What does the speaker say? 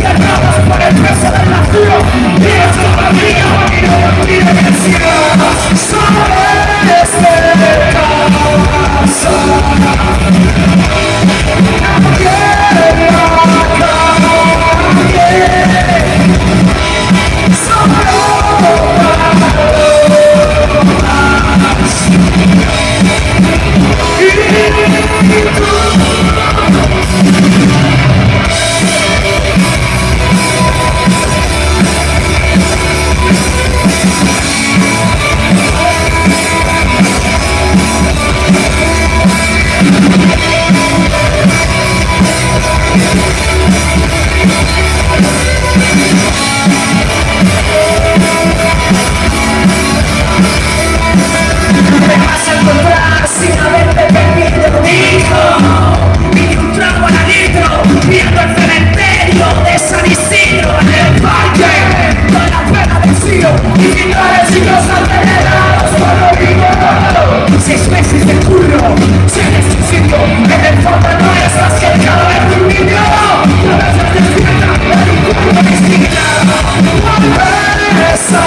enterrados por el peso del vacío y las compañías no evidencias. Sabes de casa, nadie en la calle, solo me vas a encontrar sin haberte perdido, hijo. Y un trago al litro, viendo el cementerio de San Isidro en el parque, con la pena del siglo y finales siglos acelerados por lo vivo. 6 meses de curro, sin éxito, en el fondo no es más que el cadáver de un niño. La vez despierta, el cuerpo distinto, regresa.